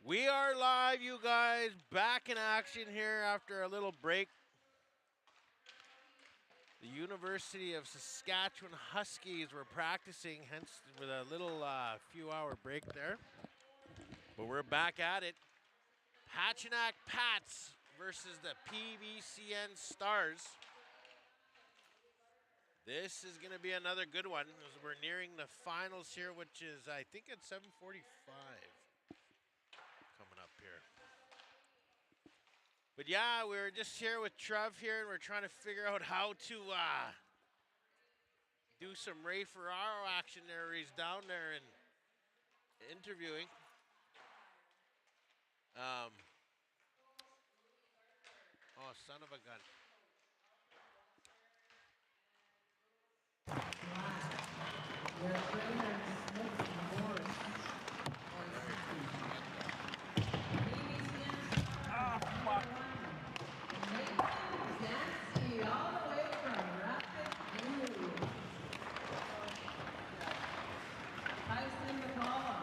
We are live, you guys, back in action here after a little break. The University of Saskatchewan Huskies were practicing, hence with a little few-hour break there. But we're back at it. Patuanak Pats versus the PBCN Stars. This is going to be another good one as we're nearing the finals here, which is, I think, at 7:45 coming up here. But yeah, we're just here with Trev here, and we're trying to figure out how to do some Ray Ferraro action there. He's down there and interviewing. Oh, son of a gun. Ah, fuck. All the way from Rapid View. Tyson McCollum.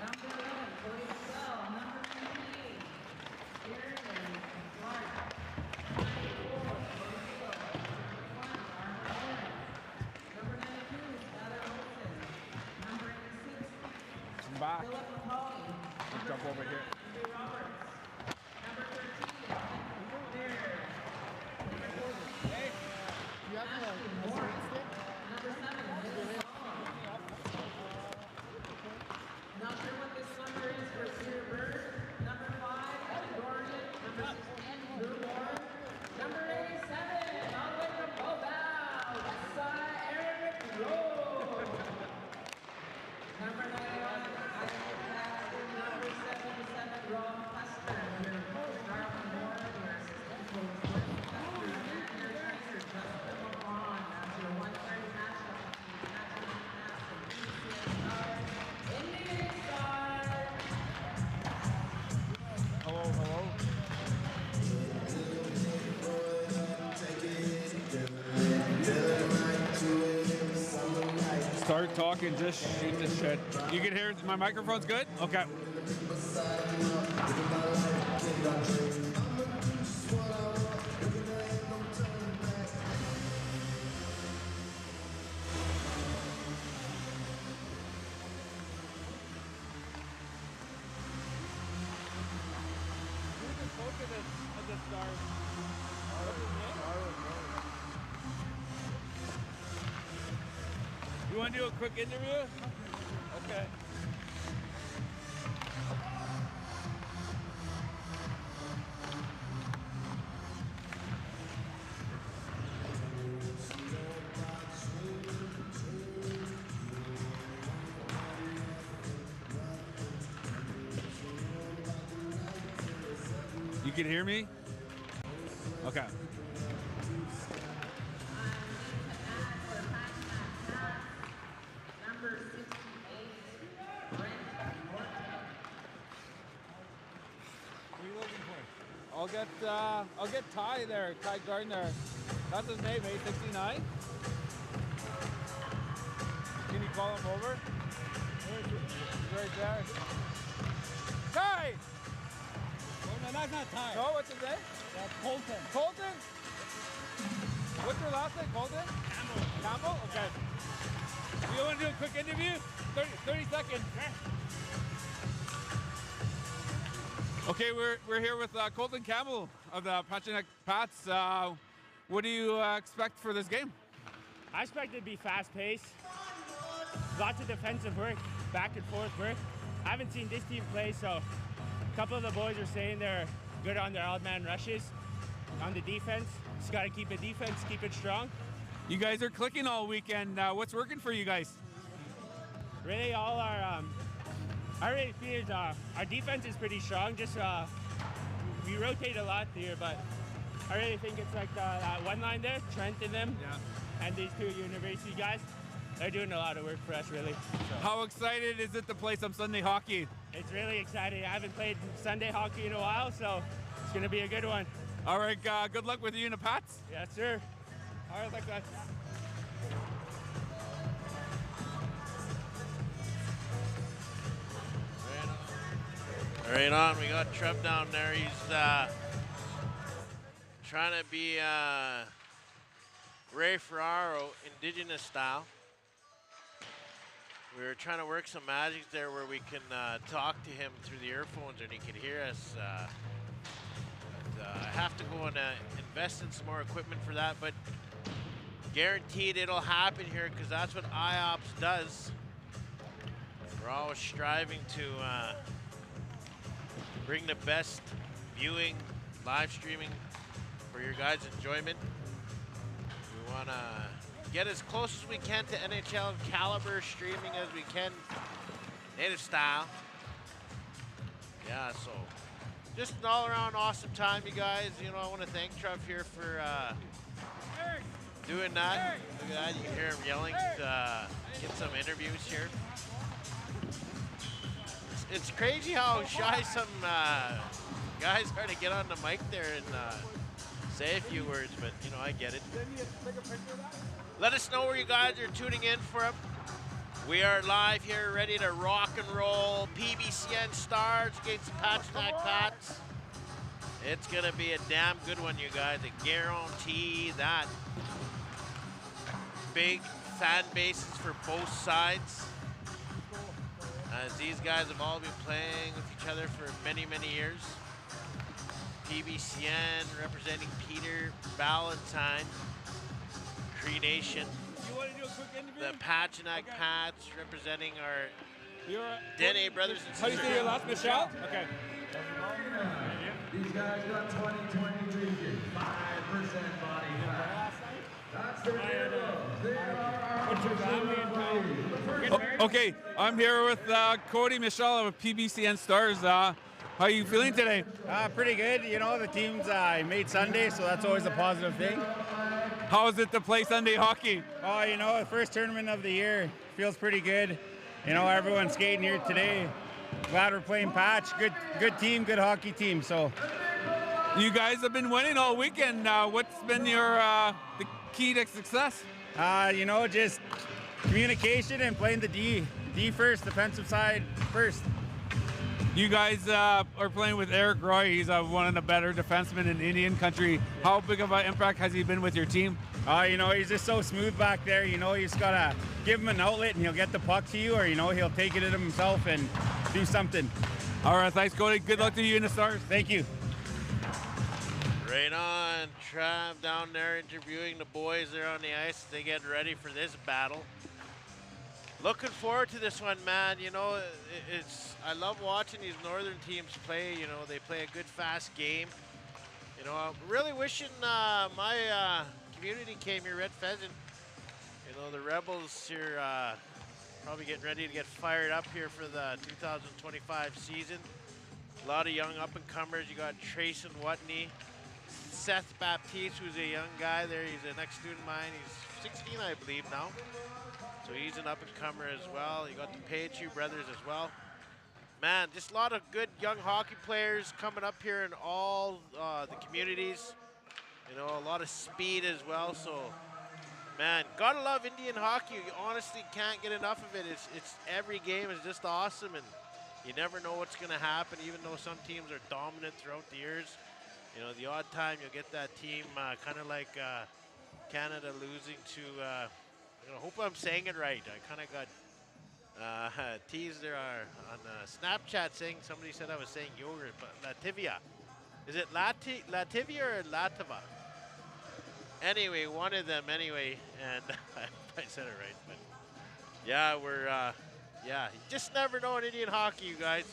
Number 11, Cody Bell. Number 58, Aaron Clark. 94, Cody Bell. Number 1, Armor Owen. Number 92, Skylar Olsen. Number 86, I'm back. Philip McCauley. I'll jump over here. Andrew Roberts. Number 13, there. You have Number 7, Vince Solomon. Not sure what this number is for Peter Bird. Number 5, Dorian. Number 16, Drew Warren. Number 87, all the way from Bobau, Eric Rowe. Number 91, Isaac Paxton. Number 77, Rob Custer. Your coach, Darwin Moore. Your assistant coach, Rick Custer. Your tracer, Justin LeBron. That's your 130 matchup between Patuanak Pats and PBCN Stars. Indian Stars. Hello, hello. Start talking, just shoot the shit. You can hear my microphone's good? Okay. Who's the coach of the Stars? You want to do a quick interview? Okay. You can hear me? Okay. Number 68, Brent Morton. What are you looking for? I'll get Ty there, Ty Gardner. That's his name, 869. Can you call him over? He's right there. Ty! Oh, no, that's not Ty. No, what's his name? That's Colton. Colton? What's your last name, Colton? Campbell? Okay. You want to do a quick interview? 30 seconds. Okay, we're here with Colton Campbell of the Patuanak Pats. What do you expect for this game? I expect it to be fast-paced. Lots of defensive work, back and forth work. I haven't seen this team play, so a couple of the boys are saying they're good on their odd man rushes. On the defense, just got to keep it defense, keep it strong. You guys are clicking all weekend. What's working for you guys? Really, all I really feel is our defense is pretty strong. Just we rotate a lot here, but I really think it's like that one line there, Trent and them, and these two university guys. They're doing a lot of work for us, really. So. How excited is it to play some Sunday hockey? It's really exciting. I haven't played Sunday hockey in a while, so it's going to be a good one. All right, good luck with you and the Pats. Yes, sir. All right, like that. Right on. We got Trev down there. He's trying to be Ray Ferraro, Indigenous style. We were trying to work some magic there where we can talk to him through the earphones and he can hear us. I have to go and invest in some more equipment for that, but guaranteed it'll happen here because that's what IOPS does. We're always striving to bring the best viewing, live streaming for your guys' enjoyment. We want to get as close as we can to NHL caliber streaming as we can, native style. Yeah, so just an all-around awesome time, you guys. You know, I want to thank Trev here for doing that. Look at that, you can hear him yelling to get some interviews here. It's crazy how shy some guys are to get on the mic there and say a few words, but you know, I get it. Let us know where you guys are tuning in from. We are live here, ready to rock and roll. PBCN Stars against the Patuanak Pats. It's gonna be a damn good one, you guys. I guarantee that. Big fan bases for both sides, as these guys have all been playing with each other for many, many years. PBCN representing Peter Valentine, Cree Nation. You want to do a quick interview? The Patuanak Pats representing our Dene brothers and How do you sisters. say your last, Michelle? Okay. These guys got 2023 vision, 5% body fat. That's the hero. They are our Okay, I'm here with Cody Michelle of PBCN Stars. How are you feeling today? Pretty good. You know, the team's made Sunday, so that's always a positive thing. How is it to play Sunday hockey? Oh, you know, the first tournament of the year feels pretty good. You know, everyone's skating here today. Glad we're playing Patch. Good team, good hockey team. So, You guys have been winning all weekend. What's been your the key to success? you know, just communication and playing the D first, defensive side first. You guys are playing with Eric Roy. He's one of the better defensemen in Indian country. How big of an impact has he been with your team? You know, he's just so smooth back there. You know, you just gotta give him an outlet and he'll get the puck to you, or you know, he'll take it in himself and do something. All right, thanks, Cody. Good luck to you in the Stars. Thank you. Right on, Trav down there interviewing the boys there on the ice. They get ready for this battle. Looking forward to this one, man. You know, I love watching these northern teams play. You know, they play a good, fast game. You know, I'm really wishing my community came here, Red Pheasant. You know, the Rebels here probably getting ready to get fired up here for the 2025 season. A lot of young up-and-comers. You got Trace and Watney. Seth Baptiste, who's a young guy there. He's a next student of mine. He's 16, I believe, now. So he's an up-and-comer as well. You got the Pachu brothers as well. Man, just a lot of good young hockey players coming up here in all the communities. You know, a lot of speed as well. So, man, gotta love Indian hockey. You honestly can't get enough of it. It's every game is just awesome, and you never know what's gonna happen. Even though some teams are dominant throughout the years, you know, the odd time you'll get that team kind of like Canada losing to. I hope I'm saying it right. I kind of got teased there on Snapchat saying somebody said I was saying yogurt, but Latvia. Is it Latvia or Latva? Anyway, one of them anyway, and I said it right. But yeah, you just never know in Indian hockey, you guys.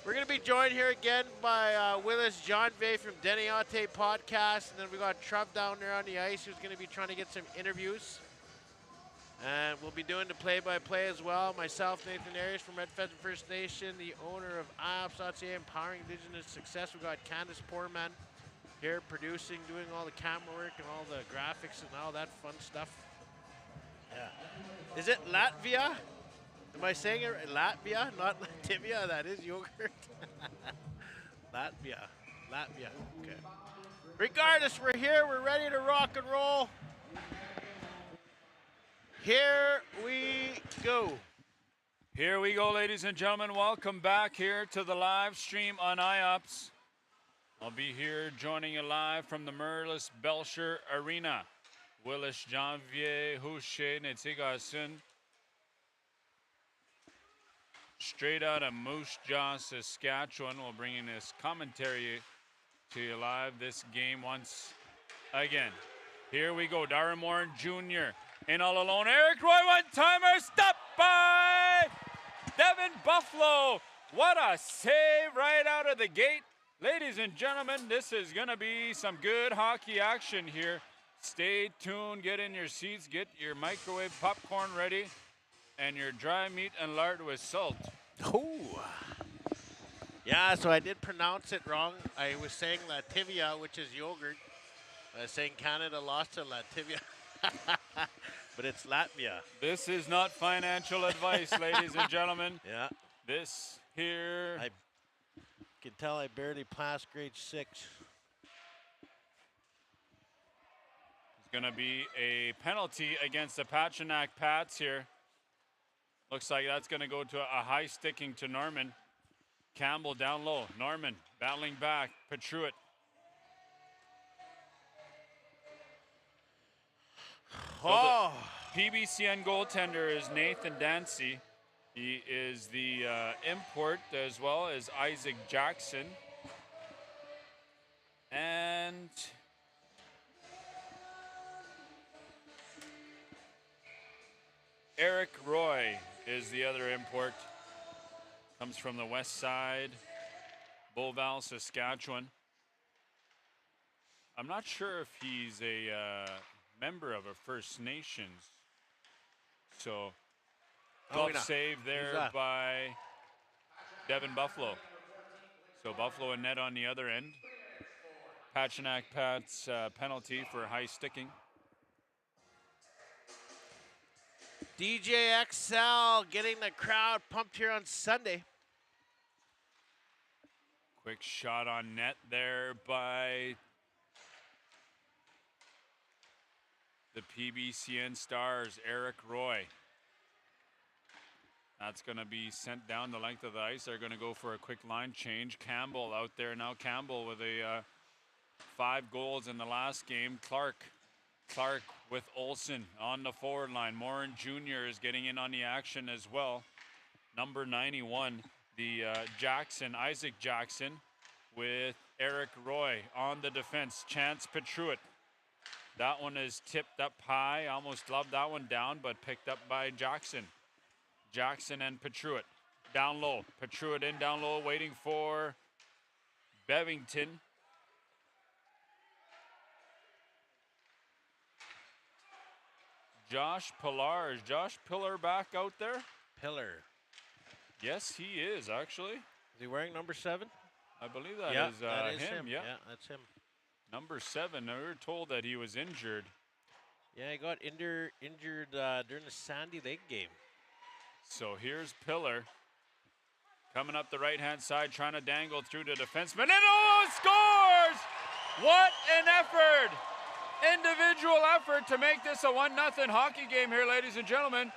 We're going to be joined here again by Willis John Vey from Deniate Podcast, and then we got Trev down there on the ice who's going to be trying to get some interviews. And we'll be doing the play-by-play as well. Myself, Nathan Arias from Red Pheasant First Nation, the owner of IOPS.ca, Empowering Indigenous Success. We've got Candace Poorman here producing, doing all the camera work and all the graphics and all that fun stuff. Yeah. Is it Latvia? Am I saying it right? Latvia, not Latvia? That is yogurt. Latvia. Okay. Regardless, we're here. We're ready to rock and roll. Here we go. Here we go, ladies and gentlemen. Welcome back here to the live stream on IOPS. I'll be here joining you live from the Merlis Belcher Arena. Willis Janvier Houché Netsigasun. Straight out of Moose Jaw, Saskatchewan. We'll bring in this commentary to you live this game once again. Here we go. Darren Moore Jr. in all alone. Eric Roy, one-timer, stopped by Devin Buffalo. What a save right out of the gate. Ladies and gentlemen, this is going to be some good hockey action here. Stay tuned, get in your seats, get your microwave popcorn ready, and your dry meat and lard with salt. Oh. Yeah, so I did pronounce it wrong. I was saying Latvia, which is yogurt. I was saying Canada lost to Latvia. But it's Latvia. This is not financial advice, ladies and gentlemen. Yeah. This here. I can tell I barely passed grade 6. It's going to be a penalty against the Patuanak Pats here. Looks like that's going to go to a high sticking to Norman. Campbell down low. Norman battling back. Patuanak. Oh. So the PBCN goaltender is Nathan Dancy. He is the import as well as Isaac Jackson. And Eric Roy is the other import. Comes from the west side, Beauval, Saskatchewan. I'm not sure if he's a member of a First Nations. So, tough save there by Devin Buffalo. So Buffalo and net on the other end. Patuanak Pat's penalty for high sticking. DJ XL getting the crowd pumped here on Sunday. Quick shot on net there by the PBCN Stars, Eric Roy. That's going to be sent down the length of the ice. They're going to go for a quick line change. Campbell out there now. Campbell with a 5 goals in the last game. Clark with Olsen on the forward line. Morin Jr. is getting in on the action as well. Number 91, the Isaac Jackson with Eric Roy on the defense. Chance Patuanak. That one is tipped up high. Almost loved that one down, but picked up by Jackson. Jackson and Patuanak. Down low. Patuanak in down low, waiting for Bevington. Josh Pillar. Is Josh Pillar back out there? Pillar. Yes, he is, actually. Is he wearing number 7? I believe that is him. Yeah, that's him. Number 7. Now, we were told that he was injured. Yeah, he got injured during the Sandy Lake game. So here's Pillar coming up the right-hand side, trying to dangle through the defenseman. And scores! What an effort! Individual effort to make this a 1-0 hockey game here, ladies and gentlemen.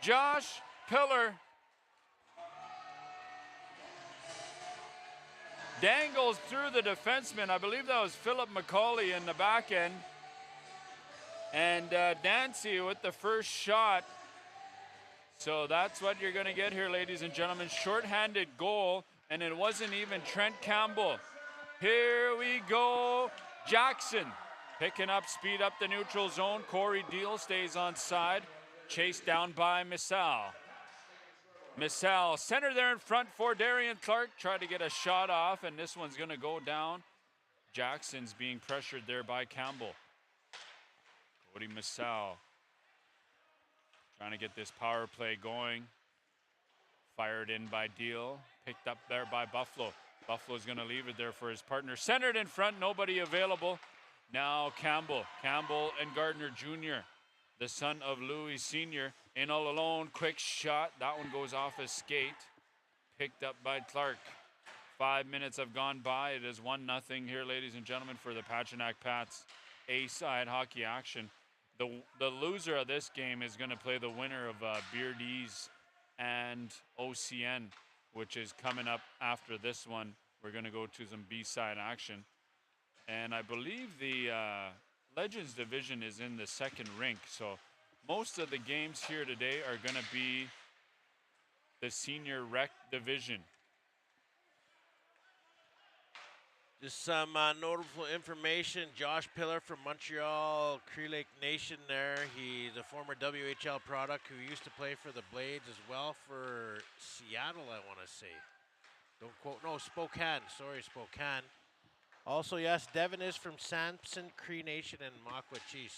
Josh Pillar dangles through the defenseman. I believe that was Philip McCauley in the back end. And Dancy with the first shot. So that's what you're going to get here, ladies and gentlemen. Short-handed goal, and it wasn't even Trent Campbell. Here we go. Jackson picking up speed up the neutral zone. Corey Deal stays on side. Chased down by Missal. Missal, center there in front for Darian Clark. Tried to get a shot off, and this one's going to go down. Jackson's being pressured there by Campbell. Cody Missal trying to get this power play going. Fired in by Deal. Picked up there by Buffalo. Buffalo's going to leave it there for his partner. Centered in front, nobody available. Now Campbell. Campbell and Gardner Jr., the son of Louis Sr., in all alone. Quick shot. That one goes off his skate. Picked up by Clark. 5 minutes have gone by. It is 1-0 here, ladies and gentlemen, for the Patuanak Pats. A-side hockey action. The loser of this game is going to play the winner of Beardees and OCN, which is coming up after this one. We're going to go to some B-side action. And I believe the Legends division is in the second rink. So most of the games here today are going to be the senior rec division. Just some notable information. Josh Pillar from Montreal, Cree Lake Nation there. He's a former WHL product who used to play for the Blades as well for Seattle, I want to say. Don't quote, no, Spokane. Sorry, Spokane. Also, yes, Devin is from Sampson, Cree Nation, and Musqueam.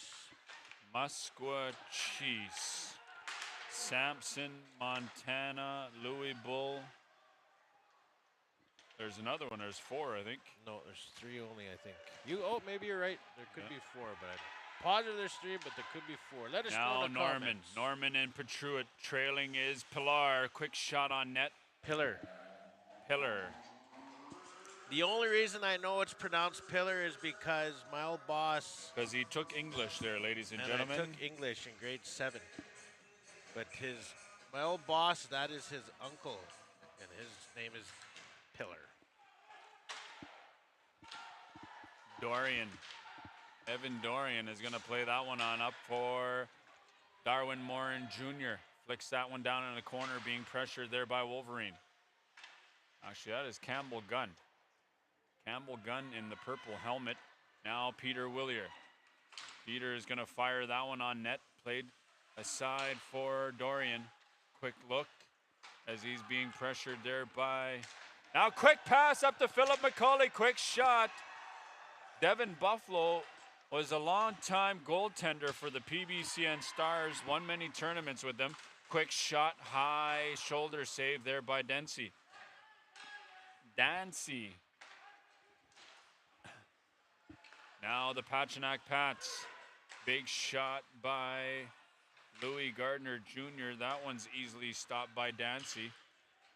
Sampson, Montana, Louis Bull. There's another one. There's 4, I think. No, there's 3 only, I think. Maybe you're right. There could be 4, but I'm positive there's 3, but there could be 4. Let us know in the comments. Norman and Patuanak trailing is Pilar. Quick shot on net. Pillar. Pillar. The only reason I know it's pronounced Pillar is because my old boss. Because he took English there, ladies and gentlemen. I took English in grade 7. But my old boss, that is his uncle, and his name is Pillar. Dorian. Evan Dorian is going to play that one on up for Darwin Morin Jr. Flicks that one down in the corner, being pressured there by Wolverine. Actually, that is Campbell Gunn. Campbell Gunn in the purple helmet. Now Peter Willier. Peter is going to fire that one on net. Played aside for Dorian. Quick look as he's being pressured there by... Now quick pass up to Philip McCauley. Quick shot. Devin Buffalo was a long-time goaltender for the PBCN Stars. Won many tournaments with them. Quick shot, high shoulder save there by Dancy. Now the Patuanak Pats. Big shot by Louis Gardner Jr. That one's easily stopped by Dancy.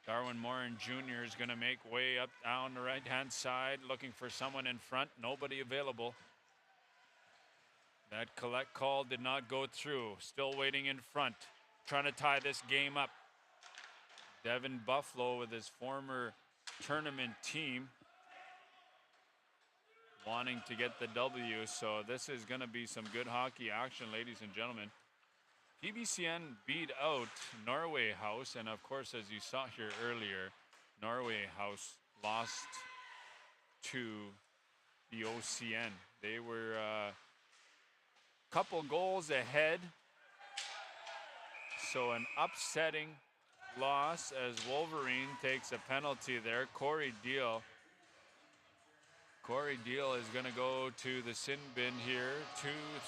Darwin Morin Jr. is going to make way up down the right-hand side, looking for someone in front. Nobody available. That collect call did not go through. Still waiting in front, trying to tie this game up. Devin Buffalo with his former tournament team wanting to get the W. So this is going to be some good hockey action, ladies and gentlemen. PBCN beat out Norway House, and of course, as you saw here earlier, Norway House lost to the OCN. They were a couple goals ahead, so an upsetting loss as Wolverine takes a penalty there. Corey Deal is going to go to the sin bin here.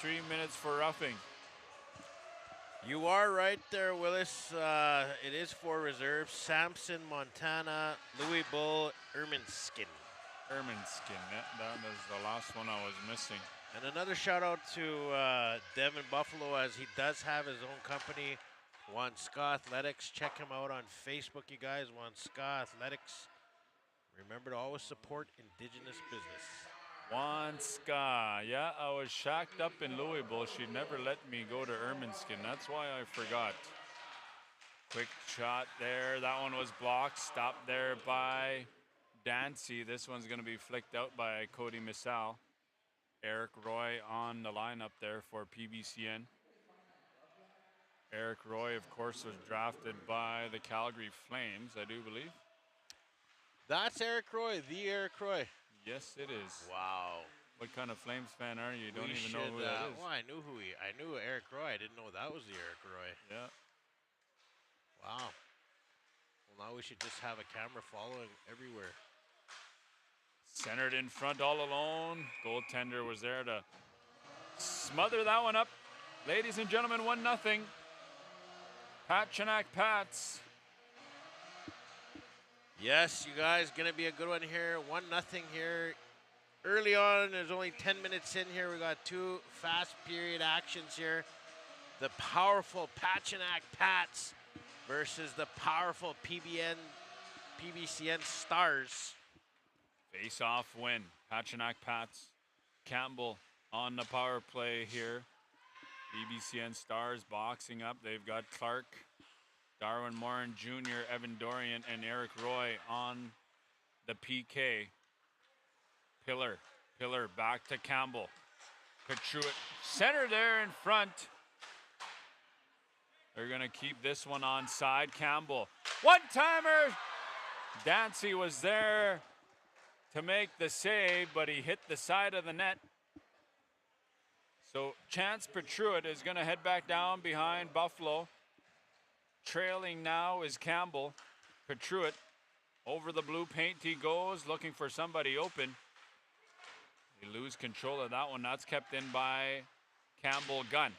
2-3 minutes for roughing. You are right there, Willis. It is 4 reserves. Sampson, Montana, Louis Bull, Erminskin. Yeah, that was the last one I was missing. And another shout out to Devin Buffalo, as he does have his own company, Wanska Athletics. Check him out on Facebook, you guys. Wanska Athletics. Remember to always support Indigenous business. Wanska. Yeah, I was shacked up in Louisville. She never let me go to Erminskin. That's why I forgot. Quick shot there. That one was blocked. Stopped there by Dancy. This one's going to be flicked out by Cody Missal. Eric Roy on the lineup there for PBCN. Eric Roy, of course, was drafted by the Calgary Flames, I do believe. That's Eric Roy, the Eric Roy. Yes, it is. Wow. What kind of Flames fan are you? You don't even know who that is. Well, I knew Eric Roy. I didn't know that was the Eric Roy. Yeah. Wow. Well, now we should just have a camera following everywhere. Centered in front all alone. Goaltender was there to smother that one up. Ladies and gentlemen, 1-0. Patuanak Pats. Yes, you guys, going to be a good one here. 1-0 here. Early on, there's only 10 minutes in here. We got 2 fast period actions here. The powerful Patuanak Pats versus the powerful PBCN Stars. Face-off win. Patuanak Pats. Campbell on the power play here. PBCN Stars boxing up. They've got Clark Darwin Morin Jr., Evan Dorian, and Eric Roy on the PK. Pillar back to Campbell. Patuanak, center there in front. They're going to keep this one onside. Campbell, one-timer. Dancy was there to make the save, but he hit the side of the net. So Chance Patuanak is going to head back down behind Buffalo. Trailing now is Campbell. Patuanak over the blue paint he goes, looking for somebody open. They lose control of that one. That's kept in by Campbell Gunn.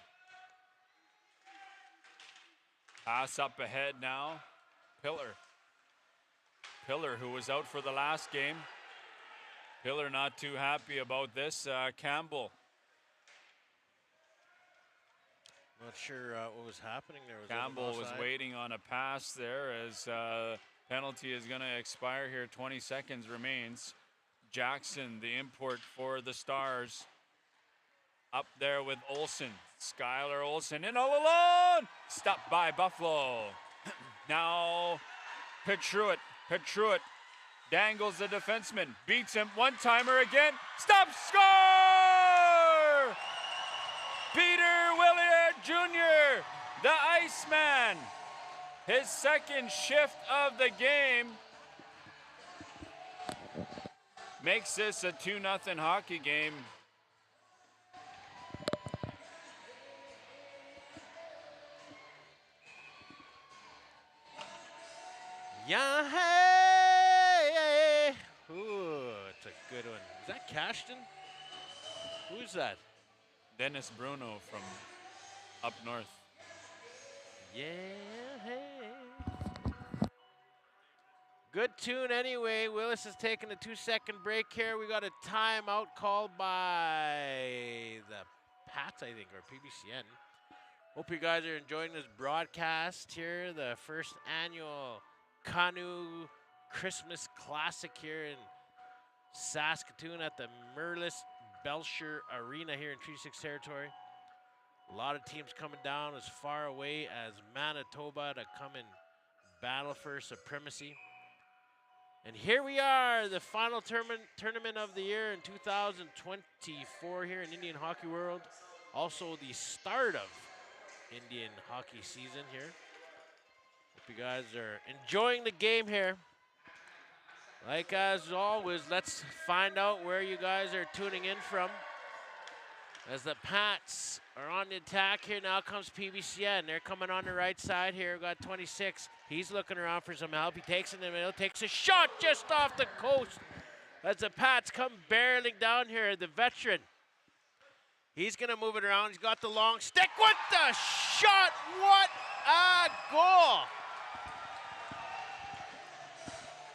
Pass up ahead now. Pillar, who was out for the last game. Pillar not too happy about this. Campbell. Not sure what was happening there. Campbell was waiting on a pass there as penalty is going to expire here. 20 seconds remains. Jackson, the import for the Stars. Up there with Olsen. Skylar Olsen in all alone. Stopped by Buffalo. Now Patuanak dangles the defenseman. Beats him. One-timer again. Stop, score! Peter Williard Jr., the Iceman. His second shift of the game. Makes this a 2-0 hockey game. Yeah, hey! Ooh, it's a good one. Is that Cashton? Who's that? Dennis Bruno from up north. Yeah, hey. Good tune anyway. Willis is taking a 2-second break here. We got a timeout called by the Pats, I think, or PBCN. Hope you guys are enjoying this broadcast here. The first annual Canoe Christmas Classic here in Saskatoon at the Merlis Belcher Arena here in Treaty 6 territory. A lot of teams coming down as far away as Manitoba to come and battle for supremacy. And here we are, the final tournament of the year in 2024 here in Indian Hockey World. Also the start of Indian hockey season here. Hope you guys are enjoying the game here. Like as always, let's find out where you guys are tuning in from. As the Pats are on the attack here, now comes PBCN. They're coming on the right side here. We've got 26. He's looking around for some help. He takes it in the middle, takes a shot just off the coast. As the Pats come barreling down here, the veteran. He's going to move it around. He's got the long stick. What the shot? What a goal!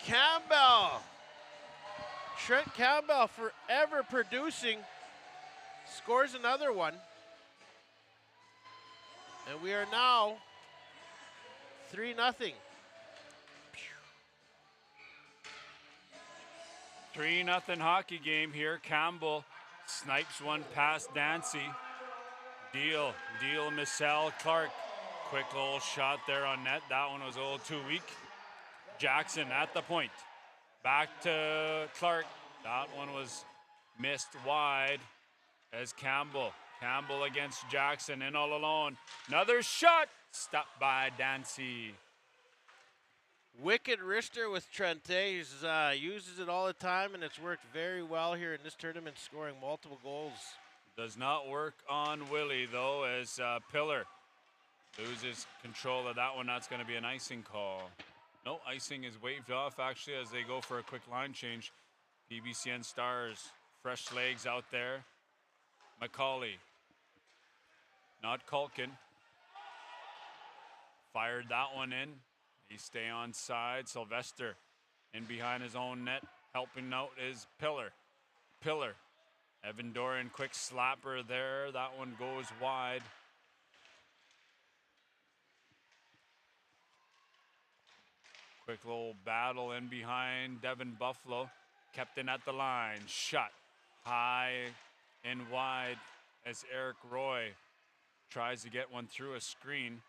Campbell. Trent Campbell, forever producing, scores another one. And we are now 3-0. 3-0 hockey game here. Campbell snipes one past Dancy. Deal, Michelle Clark. Quick little shot there on net. That one was a little too weak. Jackson at the point. Back to Clark. That one was missed wide as Campbell against Jackson in all alone. Another shot. Stopped by Dancy. Wicked wrister with Trente. He uses it all the time, and it's worked very well here in this tournament, scoring multiple goals. Does not work on Willie, though, as Pillar loses control of that one. That's going to be an icing call. No, icing is waved off, actually, as they go for a quick line change. PBCN Stars, fresh legs out there. McCauley, not Culkin. Fired that one in. He stay on side. Sylvester in behind his own net. Helping out is Pillar. Evan Dorian, quick slapper there. That one goes wide. Quick little battle in behind Devin Buffalo. Kept in at the line. Shot high and wide as Eric Roy tries to get one through a screen.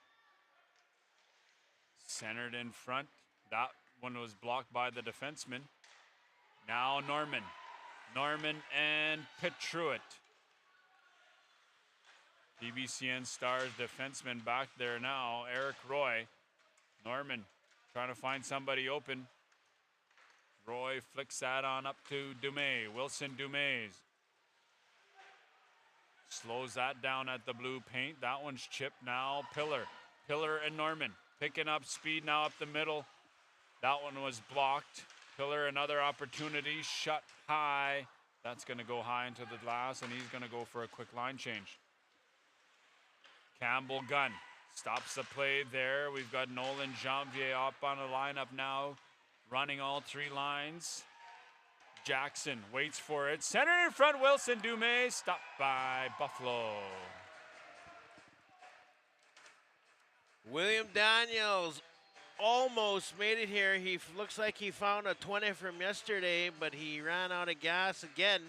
Centered in front. That one was blocked by the defenseman. Now Norman. Norman and Patuanak. PBCN Stars defenseman back there now. Eric Roy. Norman trying to find somebody open. Roy flicks that on up to Dumais. Wilson Dumais slows that down at the blue paint. That one's chipped now. Pillar and Norman picking up speed now up the middle. That one was blocked. Pillar, another opportunity. Shut high. That's going to go high into the glass, and he's going to go for a quick line change. Campbell Gunn stops the play there. We've got Nolan Janvier up on the lineup now, running all three lines. Jackson waits for it. Center in front, Wilson Dumais, stopped by Buffalo. William Daniels almost made it here. He looks like he found a 20 from yesterday, but he ran out of gas again.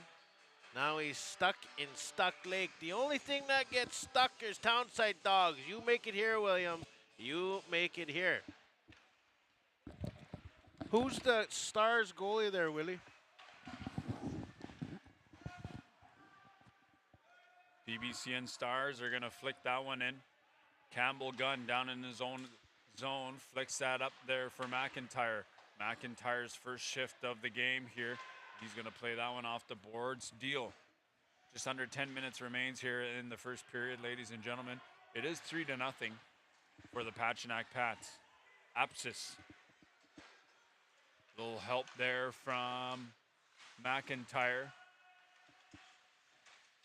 Now he's stuck in Stuck Lake. The only thing that gets stuck is Townside Dogs. You make it here, William. You make it here. Who's the Stars goalie there, Willie? PBCN Stars are going to flick that one in. Campbell Gunn down in his own zone, flicks that up there for McIntyre. McIntyre's first shift of the game here. He's going to play that one off the boards. Deal. Just under 10 minutes remains here in the first period, ladies and gentlemen. It is 3-0 for the Patuanak Pats. Apsis. Little help there from McIntyre.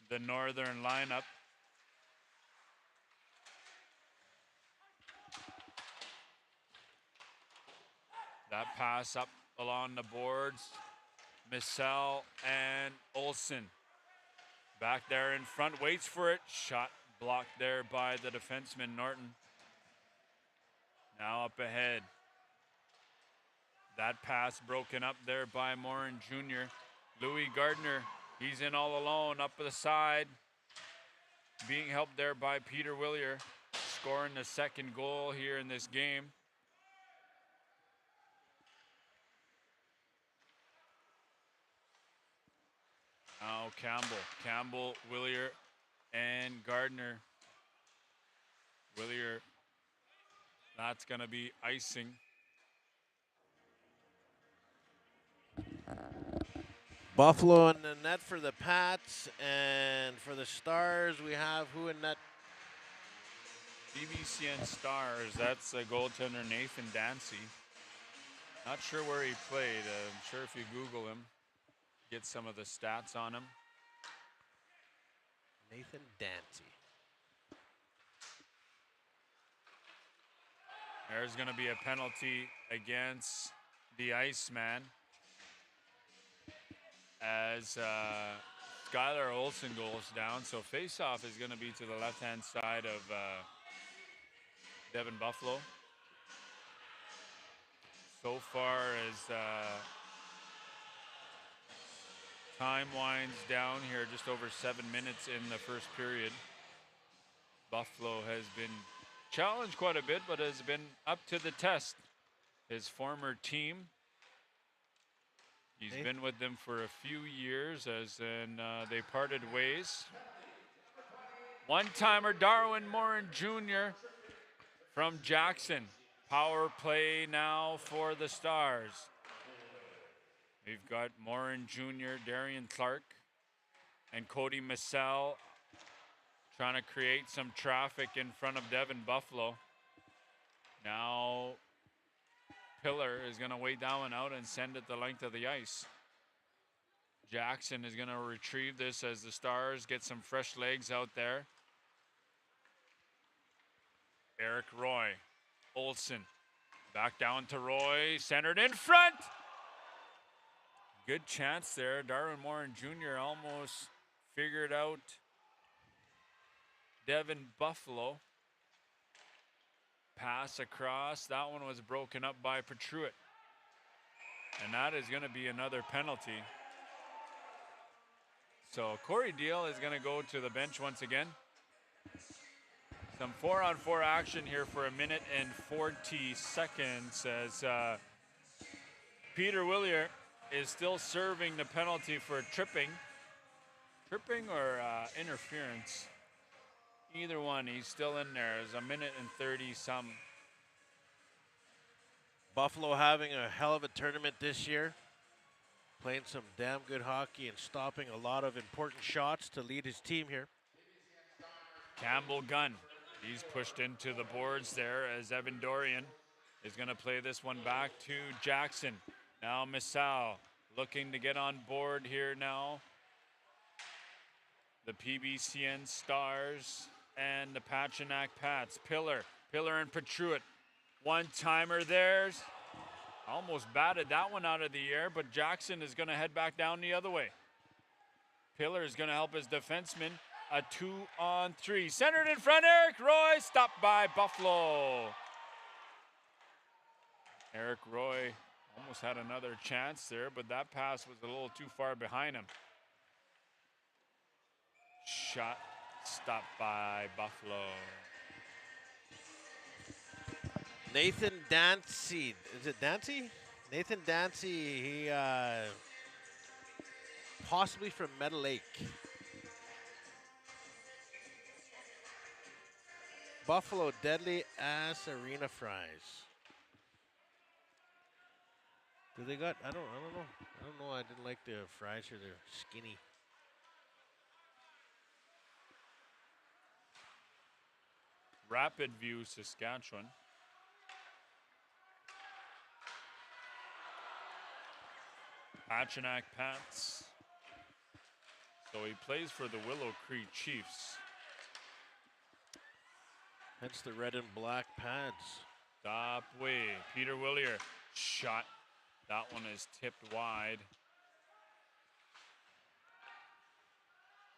The northern lineup. That pass up along the boards. Missel and Olsen. Back there in front, waits for it. Shot blocked there by the defenseman, Norton. Now up ahead. That pass broken up there by Morin Jr. Louis Gardner, he's in all alone up the side. Being helped there by Peter Willier, scoring the second goal here in this game. Now Campbell, Willier, and Gardner. Willier, that's going to be icing. Buffalo in the net for the Pats, and for the Stars, we have who in net? PBCN Stars, that's the goaltender Nathan Dancy. Not sure where he played. I'm sure if you Google him, get some of the stats on him. Nathan Dancy. There's going to be a penalty against the Iceman as Skylar Olsen goes down. So face-off is going to be to the left-hand side of Devin Buffalo. So far as time winds down here, just over 7 minutes in the first period. Buffalo has been challenged quite a bit, but has been up to the test. His former team, he's been with them for a few years as then they parted ways. One-timer Darwin Morin Jr. from Jackson. Power play now for the Stars. We've got Morin Jr., Darian Clark, and Cody Missel trying to create some traffic in front of Devin Buffalo. Now Pillar is going to wait that one out and send it the length of the ice. Jackson is going to retrieve this as the Stars get some fresh legs out there. Eric Roy. Olsen. Back down to Roy. Centered in front. Good chance there. Darwin Morin Jr. almost figured out Devin Buffalo. Pass across. That one was broken up by Patuanak. And that is going to be another penalty. So Corey Deal is going to go to the bench once again. Some 4-on-4 action here for 1:40 seconds as Peter Willier is still serving the penalty for tripping. Tripping or interference. Either one, he's still in there. It's 1:30 some. Buffalo having a hell of a tournament this year. Playing some damn good hockey and stopping a lot of important shots to lead his team here. Campbell Gunn. He's pushed into the boards there as Evan Dorian is going to play this one back to Jackson. Now Missau looking to get on board here now. The PBCN Stars and the Patuanak Pats. Pillar and Patuanak. One-timer there. Almost batted that one out of the air, but Jackson is going to head back down the other way. Pillar is going to help his defenseman. A 2-on-3. Centered in front, Eric Roy. Stopped by Buffalo. Eric Roy almost had another chance there, but that pass was a little too far behind him. Shot stopped by Buffalo. Nathan Dancy. Is it Dancy? Nathan Dancy. He possibly from Meadow Lake. Buffalo deadly ass arena fries. Do they got? I don't know. I didn't like the fries here. They're skinny. Rapid View, Saskatchewan. Patuanak Pats. So he plays for the Willow Creek Chiefs. Hence the red and black pads. Top way. Peter Willier. Shot. That one is tipped wide.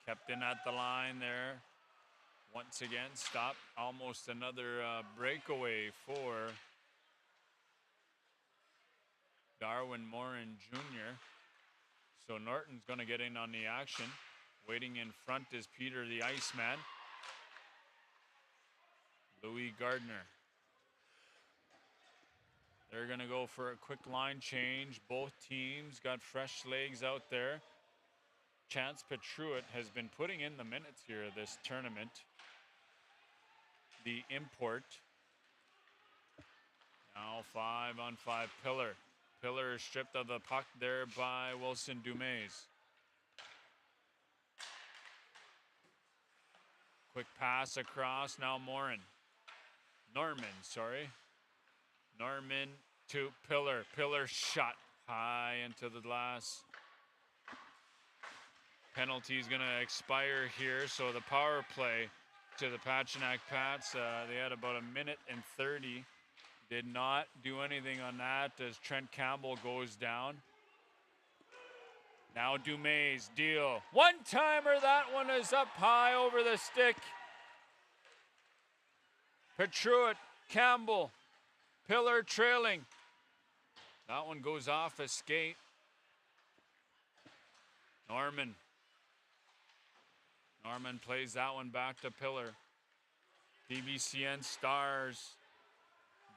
Kept in at the line there. Once again, stopped. Almost another breakaway for Darwin Morin Jr. So Norton's going to get in on the action. Waiting in front is Peter the Iceman. Louis Gardner. They're going to go for a quick line change. Both teams got fresh legs out there. Chance Patuanak has been putting in the minutes here this tournament. The import. Now 5-on-5 Pillar. Pillar is stripped of the puck there by Wilson Dumaze. Quick pass across, now Norman, sorry. Norman to Pillar. Pillar shot high into the glass. Penalty is going to expire here, so the power play to the Patuanak Pats. They had about 1:30. Did not do anything on that as Trent Campbell goes down. Now Dumaze, deal. One-timer, that one is up high over the stick. Patuanak, Campbell, Pillar trailing. That one goes off a skate. Norman plays that one back to Pillar. PBCN Stars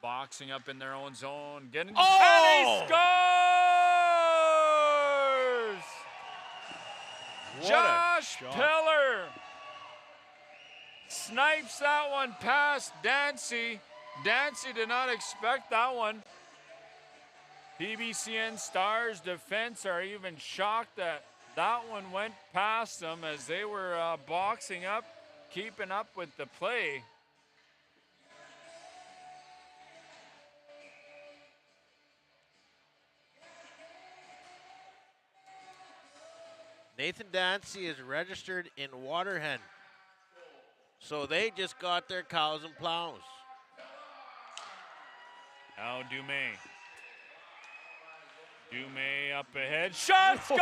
boxing up in their own zone. Getting and he scores! Josh Pillar snipes that one past Dancy. Dancy did not expect that one. PBCN Stars defense are even shocked that that one went past them as they were boxing up, keeping up with the play. Nathan Dancy is registered in Waterhen. So they just got their cows and plows. Now Dumaze up ahead. Shot scores!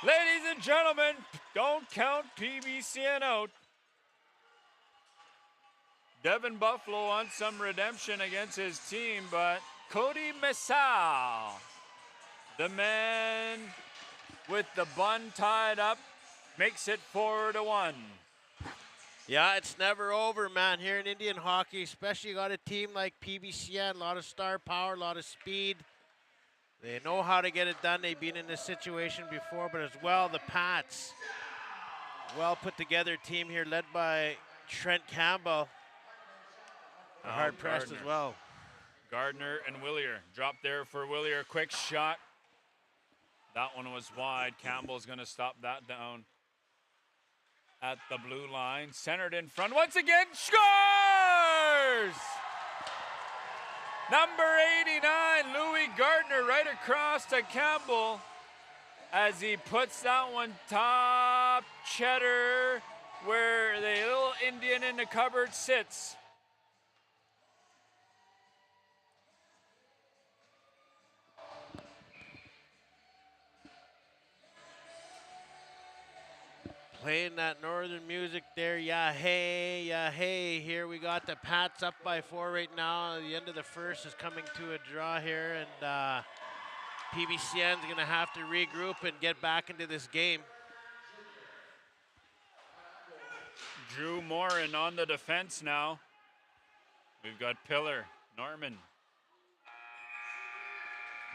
Ladies and gentlemen, don't count PBCN out. Devin Buffalo wants some redemption against his team, but Cody Missau, the man with the bun tied up makes it 4-1. Yeah, it's never over, man, here in Indian hockey, especially you got a team like PBCN, a lot of star power, a lot of speed. They know how to get it done. They've been in this situation before, but as well, the Pats. Well put together team here led by Trent Campbell. Hard pressed as well. Gardner and Willier. Drop there for Willier. Quick shot. That one was wide. Campbell's going to stop that down at the blue line. Centered in front once again. Scores! Number 89, Louis Gardner, right across to Campbell as he puts that one top cheddar where the little Indian in the cupboard sits. Playing that northern music there, yeah hey. Here we got the Pats up by 4 right now. The end of the first is coming to a draw here, and PBCN's going to have to regroup and get back into this game. Drew Morin on the defense now. We've got Pillar, Norman.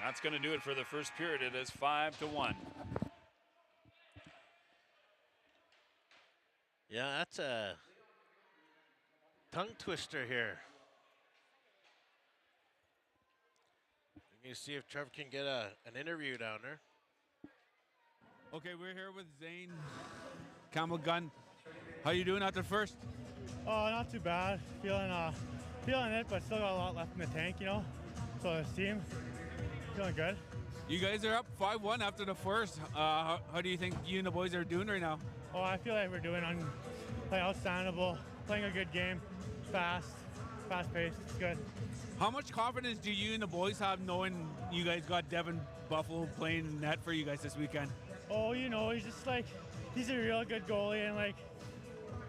That's going to do it for the first period. It is 5-1. Yeah, that's a tongue twister here. We need to see if Trevor can get an interview down there. Okay, we're here with Zane Camel Gun. How you doing after first? Oh, not too bad. Feeling it, but still got a lot left in the tank, you know. So this team, feeling good. You guys are up 5-1 after the first. How do you think you and the boys are doing right now? Oh, I feel like we're doing outstandable, playing a good game, fast-paced. It's good. How much confidence do you and the boys have knowing you guys got Devin Buffalo playing net for you guys this weekend? Oh, you know, he's a real good goalie, and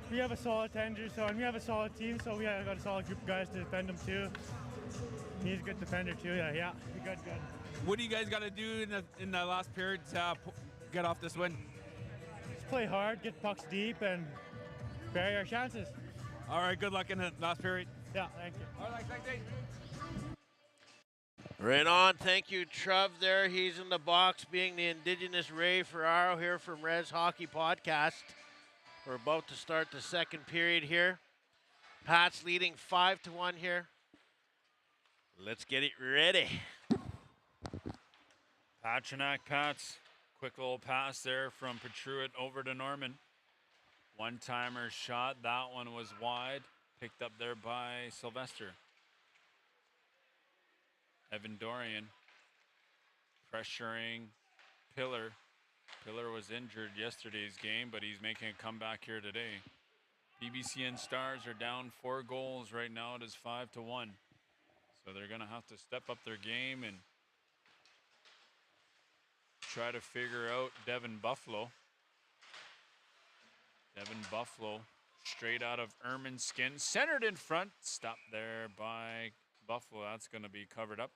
we have a solid tender, and we have a solid team, so we got a solid group of guys to defend him too. He's a good defender too. Yeah, good. What do you guys got to do in the last period to get off this win? Just play hard, get pucks deep, and bury our chances. All right, good luck in the last period. Yeah, thank you. All right, thanks, Dave. Right on. Thank you, Trev there. He's in the box being the Indigenous Ray Ferraro here from Reds Hockey Podcast. We're about to start the second period here. Pats leading 5-1 here. Let's get it ready. Patuanak Pats. Quick little pass there from Patuanak over to Norman. One-timer shot. That one was wide. Picked up there by Sylvester. Evan Dorian pressuring Pillar. Pillar was injured yesterday's game, but he's making a comeback here today. PBCN Stars are down 4 goals right now. It is 5-1. So they're going to have to step up their game and try to figure out Devin Buffalo. Devin Buffalo straight out of Erman's skin. Centered in front. Stopped there by Buffalo. That's going to be covered up.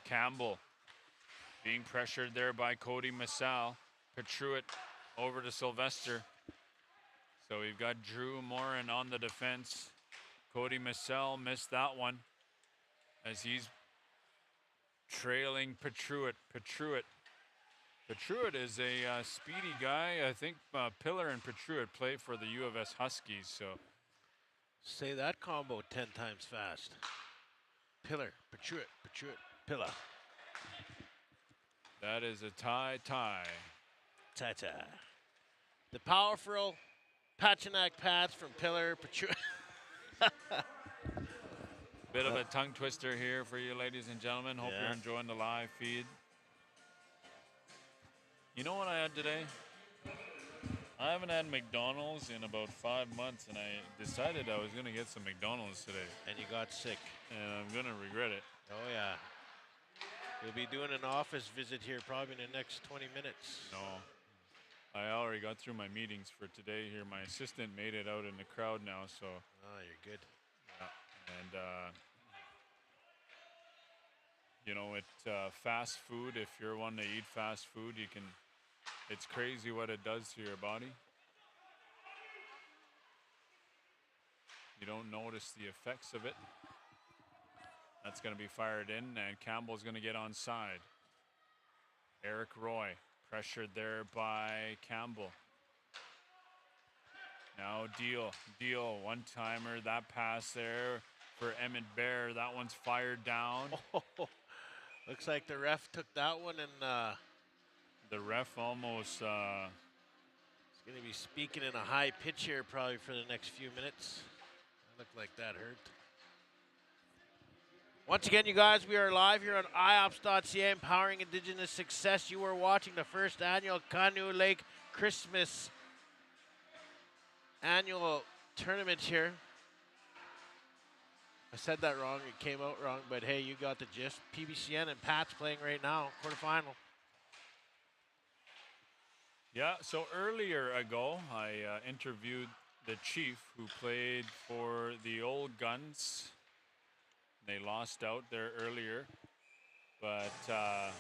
Campbell being pressured there by Cody Massal. Patuanak over to Sylvester. So we've got Drew Morin on the defense. Cody Massal missed that one as he's trailing Patuanak. Patuanak is a speedy guy. I think Pillar and Patuanak play for the U of S Huskies. So say that combo 10 times fast. Pillar, Patuanak, Pillar. That is a tie. Ta-ta. The powerful Patuanak Pats from Pillar, Patuanak. Bit of a tongue twister here for you, ladies and gentlemen. Hope you're enjoying the live feed. You know what I had today? I haven't had McDonald's in about 5 months, and I decided I was going to get some McDonald's today. And you got sick. And I'm going to regret it. Oh, yeah. You'll be doing an office visit here probably in the next 20 minutes. No, I already got through my meetings for today here. My assistant made it out in the crowd now, so. Oh, you're good. And, you know, fast food, if you're one to eat fast food, it's crazy what it does to your body. You don't notice the effects of it. That's going to be fired in, and Campbell's going to get onside. Eric Roy pressured there by Campbell. Now Deal, one-timer, that pass there for Emmett Bear. That one's fired down. Oh, looks like the ref took that one, and the ref almost... he's going to be speaking in a high pitch here probably for the next few minutes. That looked like that hurt. Once again, you guys, we are live here on IOPS.ca, empowering Indigenous success. You are watching the first annual Canoe Lake Christmas annual tournament here. I said that wrong. It came out wrong, but hey, you got the gist. PBCN and Pat's playing right now, quarterfinal. Yeah, so earlier ago, I interviewed the chief who played for the Old Guns. They lost out there earlier, but I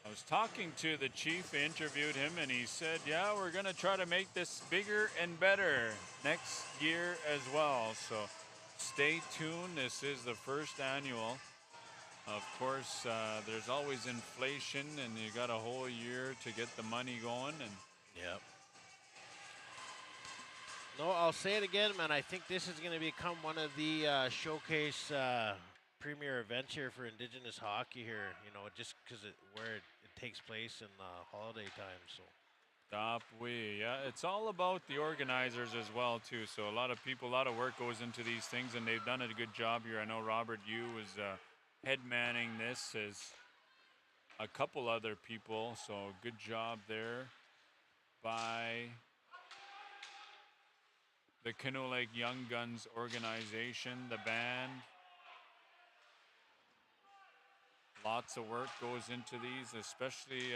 was talking to the chief, interviewed him, and he said, yeah, we're going to try to make this bigger and better next year as well. So stay tuned. This is the first annual. Of course, there's always inflation, and you got a whole year to get the money going. And yep. No, I'll say it again, man. I think this is going to become one of the showcase premier events here for Indigenous hockey here. You know, just because where it takes place in holiday time. So. Yeah, it's all about the organizers as well too. So a lot of people, a lot of work goes into these things, and they've done a good job here. I know Robert Yu is head manning this as a couple other people. So good job there by the Canoe Lake Young Guns organization, the band. Lots of work goes into these, especially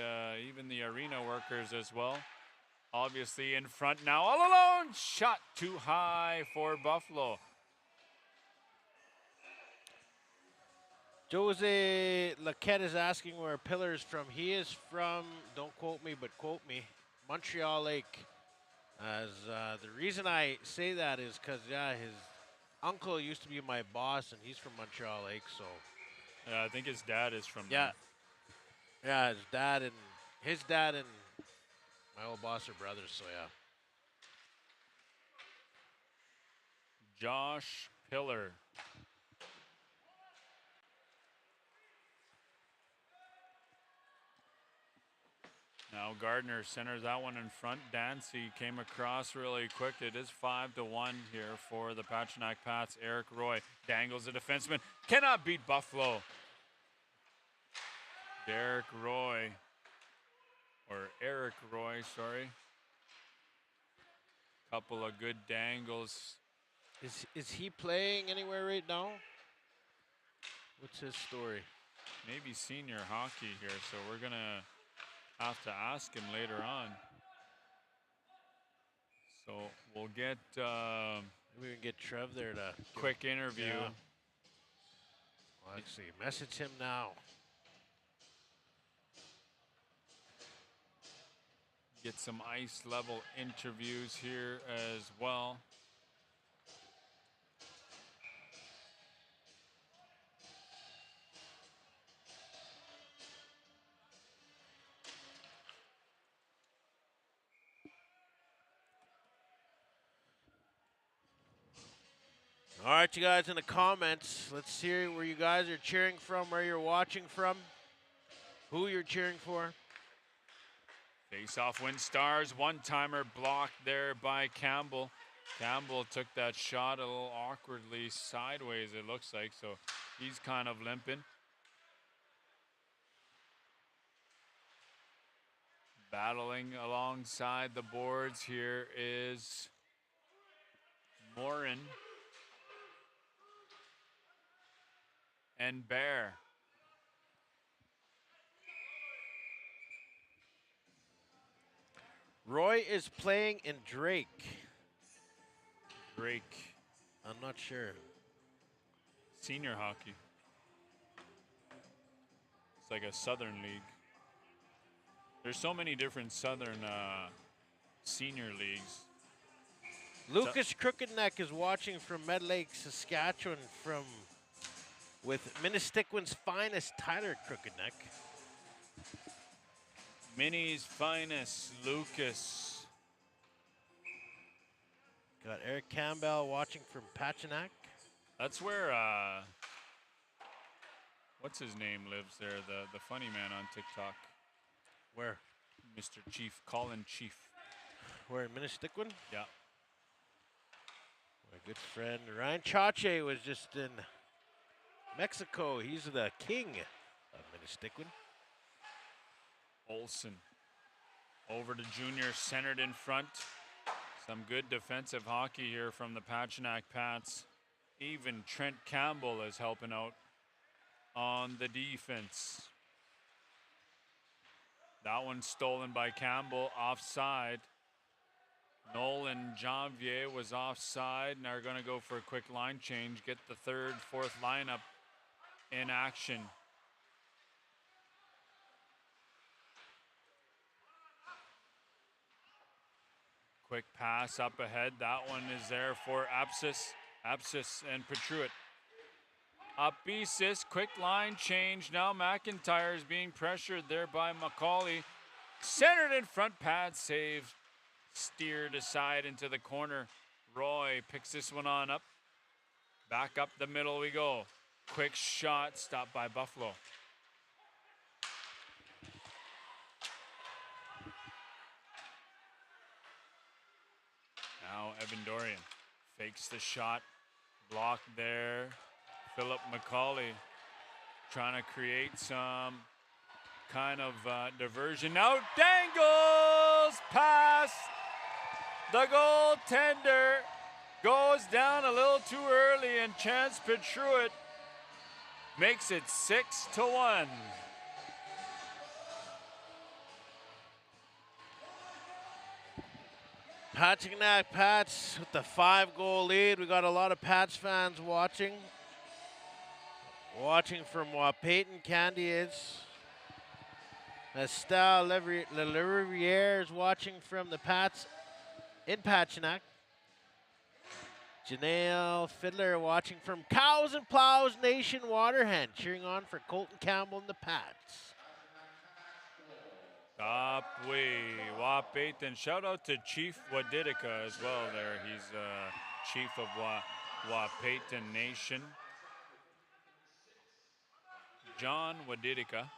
even the arena workers as well. Obviously in front now, all alone, shot too high for Buffalo. Jose Laquette is asking where Pillar's from. He is from, don't quote me, but quote me, Montreal Lake. As the reason I say that is because, yeah, his uncle used to be my boss, and he's from Montreal Lake, so. Yeah, I think his dad is from yeah. there. Yeah, his dad and my old boss are brothers, so yeah. Josh Pillar. Now Gardner centers that one in front. Dancy came across really quick. It is 5-1 here for the Patuanak Pats. Eric Roy dangles the defenseman. Cannot beat Buffalo. Derek Roy, or Eric Roy, sorry. Couple of good dangles. Is he playing anywhere right now? What's his story? Maybe senior hockey here, so we're going to have to ask him later on. So we'll get we can get Trev there to quick interview. Yeah. Well, let's see. Message him now. Get some ice level interviews here as well. All right, you guys in the comments, let's hear where you guys are cheering from, where you're watching from, who you're cheering for. Face-off win Stars. One-timer blocked there by Campbell. Campbell took that shot a little awkwardly sideways, it looks like, so he's kind of limping. Battling alongside the boards here is Morin and Bear. Roy is playing in Drake. Drake. I'm not sure. Senior hockey. It's like a Southern league. There's so many different Southern senior leagues. Lucas Crooked-Neck is watching from Med Lake, Saskatchewan, with Minnestickwin's finest, Tyler Crooked-Neck. Minnie's finest, Lucas. Got Eric Campbell watching from Patuanak. That's where what's his name lives there, the funny man on TikTok. Where? Mr. Chief, Colin Chief. Where, in Minnestickwin? Yeah. My good friend Ryan Chache was just in Mexico. He's the king of Minnestickwin. Olsen over to Junior, centered in front. Some good defensive hockey here from the Patuanak Pats. Even Trent Campbell is helping out on the defense. That one stolen by Campbell, offside. Nolan Janvier was offside and are going to go for a quick line change, get the third, fourth lineup in action. Quick pass up ahead. That one is there for Apsis and Patuanak. Apisis, quick line change. Now McIntyre is being pressured there by Macaulay. Centered in front, pad save. Steered aside into the corner. Roy picks this one on up. Back up the middle we go. Quick shot, stopped by Buffalo. Now Evan Dorian fakes the shot. Blocked there. Philip Macaulay trying to create some kind of diversion. Now dangles past the goaltender. Goes down a little too early, and Chance Patuanak makes it 6-1. Patuanak Pats with the 5-goal lead. We got a lot of Pats fans watching. Watching from Wahpayton Candy is. Estelle Leriviere is watching from the Pats in Patuanak. Janelle Fiddler watching from Cows and Plows Nation Waterhen, cheering on for Colton Campbell and the Pats. Top way, Wahpayton. Shout out to Chief Wadidika as well there. He's chief of Wahpayton Nation. John Wadidika.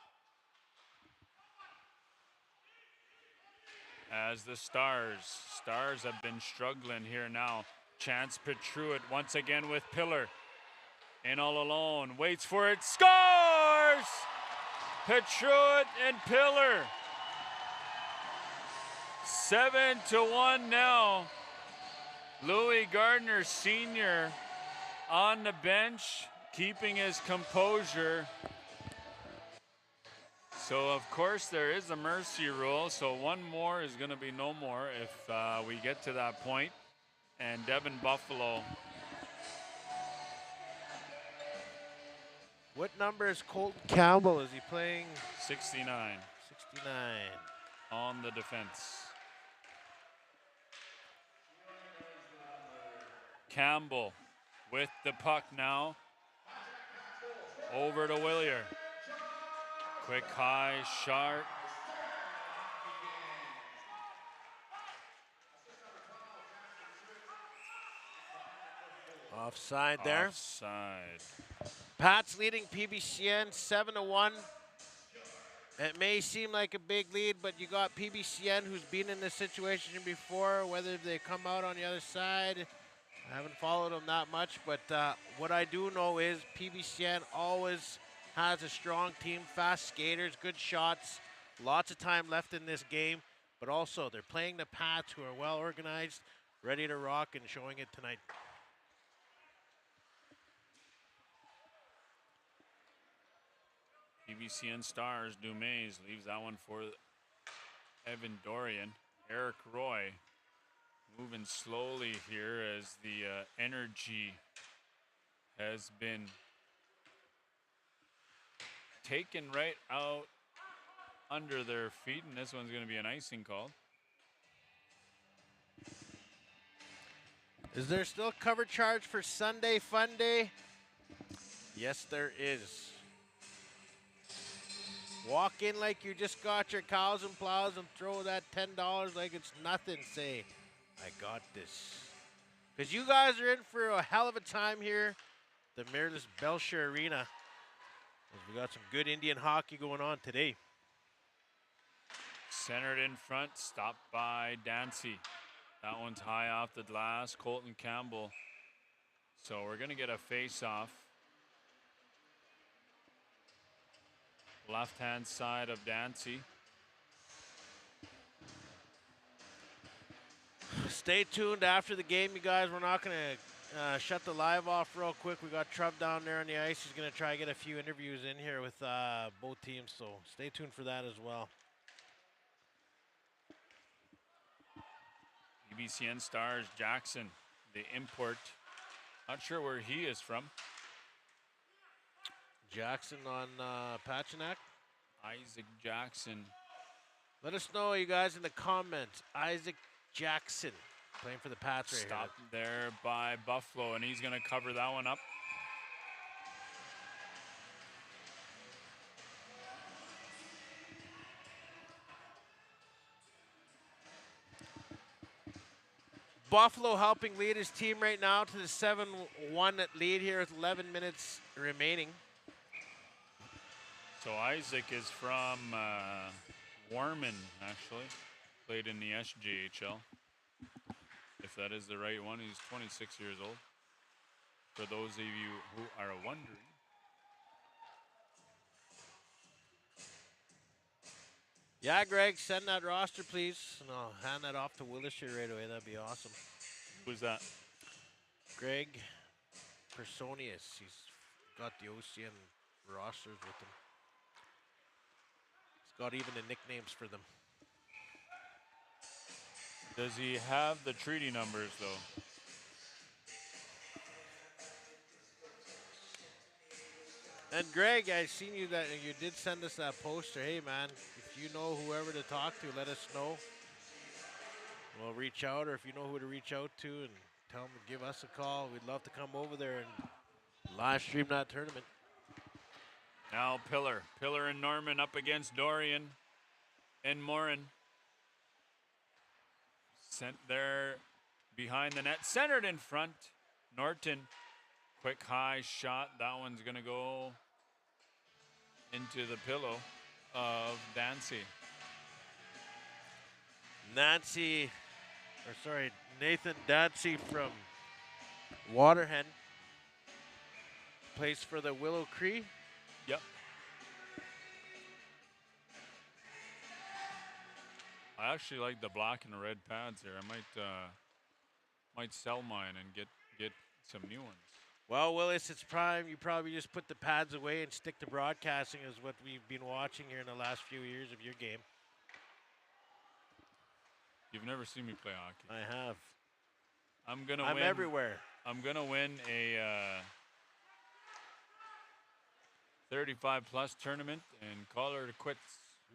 As the Stars have been struggling here now. Chance Patuanak once again with Pillar. In all alone, waits for it, scores! Patuanak and Pillar. 7-1 now. Louis Gardner Sr. on the bench, keeping his composure. So, of course, there is a mercy rule, so one more is going to be no more if we get to that point. And Devin Buffalo. What number is Colton Campbell? Is he playing? 69. 69. On the defense. Campbell with the puck now. Over to Willier. Quick high, sharp. Offside there. Offside. Pats leading PBCN 7-1. It may seem like a big lead, but you got PBCN who's been in this situation before, whether they come out on the other side. I haven't followed them that much, but what I do know is PBCN always has a strong team, fast skaters, good shots, lots of time left in this game, but also they're playing the Pats who are well organized, ready to rock, and showing it tonight. PBCN Stars, Dumays leaves that one for Evan Dorian. Eric Roy moving slowly here as the energy has been taken right out under their feet, and this one's going to be an icing call. Is there still cover charge for Sunday Fun Day? Yes, there is. Walk in like you just got your cows and plows and throw that $10 like it's nothing. Say, I got this. Because you guys are in for a hell of a time here, the Mayorless Belcher Arena. As we got some good Indian hockey going on today. Centered in front, stopped by Dancy. That one's high off the glass, Colton Campbell. So we're going to get a face-off. Left-hand side of Dancy. Stay tuned after the game, you guys. We're not going to shut the live off real quick. We got Trev down there on the ice. He's going to try to get a few interviews in here with both teams, so stay tuned for that as well. PBCN stars Jackson, the import. Not sure where he is from. Jackson on Patuanak. Isaac Jackson. Let us know, you guys, in the comments. Isaac Jackson playing for the Pats right Stopped there by Buffalo, and he's going to cover that one up. Buffalo helping lead his team right now to the 7-1 lead here with 11 minutes remaining. So Isaac is from Warman, actually. Played in the SJHL. If that is the right one, he's 26 years old. For those of you who are wondering. Yeah, Greg, send that roster, please. And I'll hand that off to Willis here right away. That'd be awesome. Who's that? Greg Personius. He's got the OCN rosters with him. He's got even the nicknames for them. Does he have the treaty numbers, though? And Greg, I seen you that you did send us that poster. Hey, man, if you know whoever to talk to, let us know. We'll reach out, or if you know who to reach out to, and tell them to give us a call. We'd love to come over there and live stream that tournament. Now Pillar. Pillar and Norman up against Dorian and Morin. Sent there behind the net. Centered in front. Norton. Quick high shot. That one's going to go into the pillow of Dancy. Nathan Dancy from Waterhen. Plays for the Willow Cree. Yep. I actually like the black and the red pads here. I might sell mine and get some new ones. Well, Willis, it's prime. You probably just put the pads away and stick to broadcasting is what we've been watching here in the last few years of your game. You've never seen me play hockey. I have. I'm everywhere. I'm gonna win a 35+ tournament and call her to quits.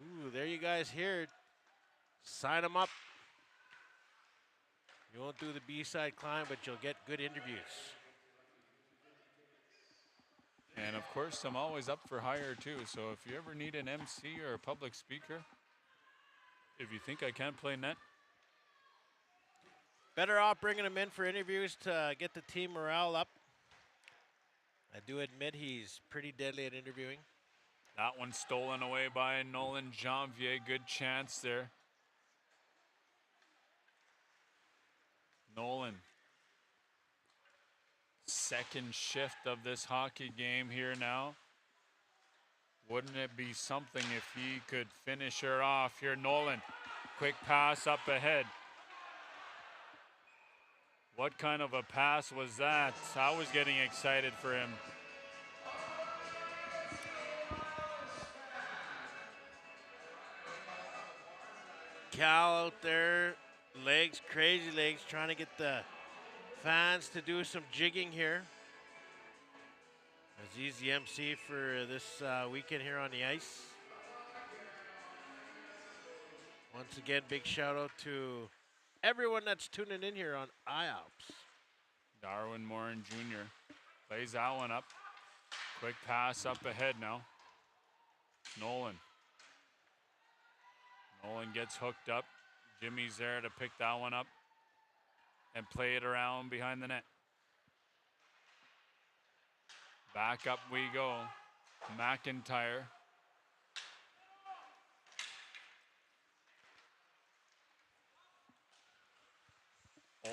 Ooh, there you guys hear it. Sign them up. You won't do the B-side climb, but you'll get good interviews. And of course, I'm always up for hire too. So if you ever need an MC or a public speaker, if you think I can't play net, better off bringing him in for interviews to get the team morale up. I do admit he's pretty deadly at interviewing. That one stolen away by Nolan Janvier. Good chance there. Nolan. Second shift of this hockey game here now. Wouldn't it be something if he could finish her off here? Nolan, quick pass up ahead. What kind of a pass was that? I was getting excited for him. Cal out there, legs, crazy legs, trying to get the fans to do some jigging here. As he's the MC for this weekend here on the ice. Once again, big shout out to everyone that's tuning in here on IOPS. Darwin Morin Jr. plays that one up. Quick pass up ahead now. Nolan gets hooked up. Jimmy's there to pick that one up and play it around behind the net. Back up we go. McIntyre.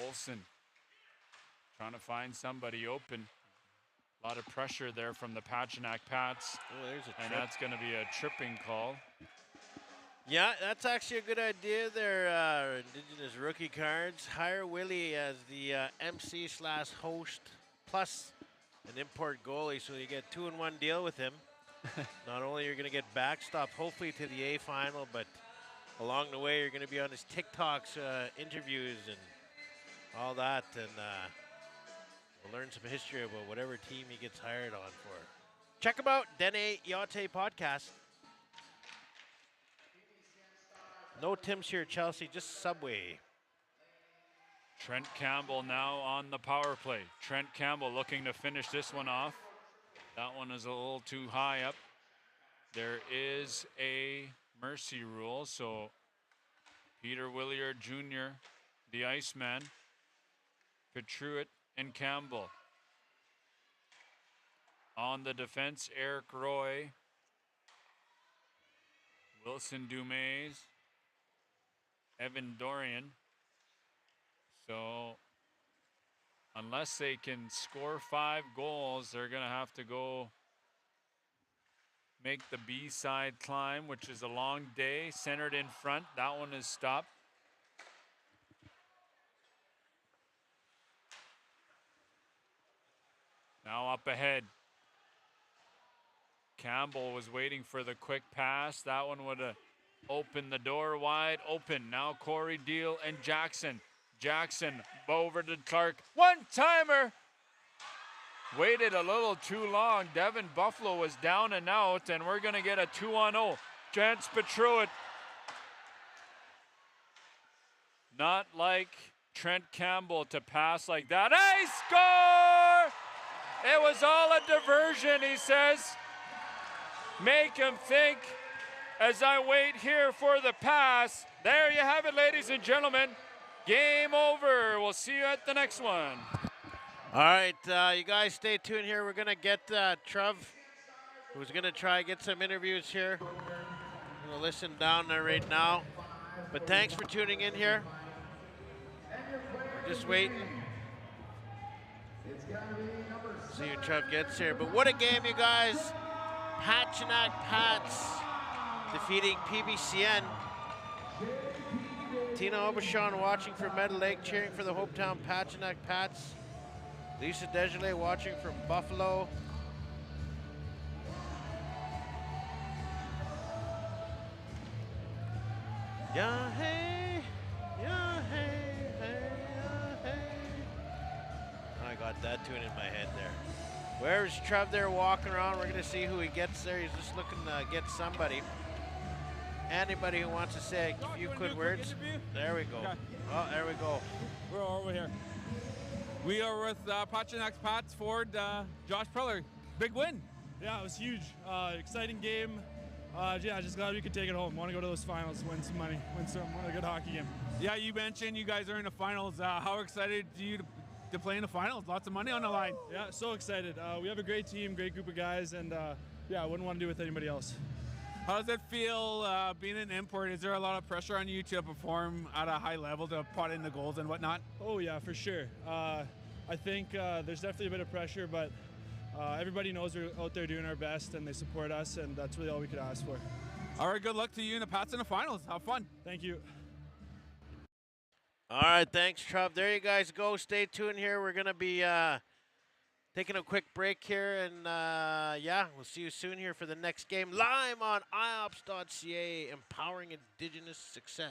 Olsen trying to find somebody open. A lot of pressure there from the Patuanak Pats. Oh, there's a and trip. that's going to be a tripping call. Yeah, that's actually a good idea there, Indigenous rookie cards. Hire Willie as the MC/host plus an import goalie, so you get 2-in-1 deal with him. Not only you're going to get backstop, hopefully to the A final, but along the way you're going to be on his TikToks, interviews, and all that, and we'll learn some history about whatever team he gets hired on for. Check him out, Dene Yate Podcast. No Tim's here, Chelsea, just Subway. Trent Campbell now on the power play. Trent Campbell looking to finish this one off. That one is a little too high up. There is a mercy rule, so Peter Williard Jr., the Iceman, Petruitt and Campbell. On the defense, Eric Roy, Wilson Dumays, Evan Dorian. So unless they can score 5 goals, they're going to have to go make the B-side climb, which is a long day. Centered in front. That one is stopped. Now up ahead. Campbell was waiting for the quick pass. That one would have opened the door wide open. Now Corey Deal and Jackson. Jackson over to Clark. One-timer. Waited a little too long. Devin Buffalo was down and out, and we're going to get a 2-on-0. Chance Petruitt. Not like Trent Campbell to pass like that. Hey, score! It was all a diversion, he says. Make him think as I wait here for the pass. There you have it, ladies and gentlemen. Game over. We'll see you at the next one. All right, you guys stay tuned here. We're going to get Trev, who's going to try get some interviews here. I'm going to listen down there right now. But thanks for tuning in here. We're just waiting. See who Trev gets here. But what a game, you guys. Patuanak Pats defeating PBCN. Tina Aubuchon watching from Meadow Lake, cheering for the hometown Patuanak Pats. Lisa Desjardins watching from Buffalo. Yeah, hey, yeah, hey, hey, yeah, hey. I got that tune in my head there. Where's Trev there walking around? We're going to see who he gets there. He's just looking to get somebody. Anybody who wants to say a few quick words. There we go. Okay. Oh, there we go. We're over here. We are with Patuanak Pats forward Josh Preller. Big win. Yeah, it was huge. Exciting game. Yeah, just glad we could take it home. Want to go to those finals, win some money, win a good hockey game. Yeah, you mentioned you guys are in the finals. How excited are you to play in the finals? Lots of money on the line. Yeah, so excited. We have a great team, great group of guys, and yeah, I wouldn't want to do it with anybody else. How does it feel being an import? Is there a lot of pressure on you to perform at a high level to pot in the goals and whatnot? Oh yeah, for sure. I think there's definitely a bit of pressure, but everybody knows we're out there doing our best and they support us, and that's really all we could ask for. All right, good luck to you and the Pats in the finals. Have fun. Thank you. All right, thanks, Trev. There you guys go. Stay tuned here. We're going to be taking a quick break here, and yeah, we'll see you soon here for the next game live on iops.ca, empowering Indigenous success.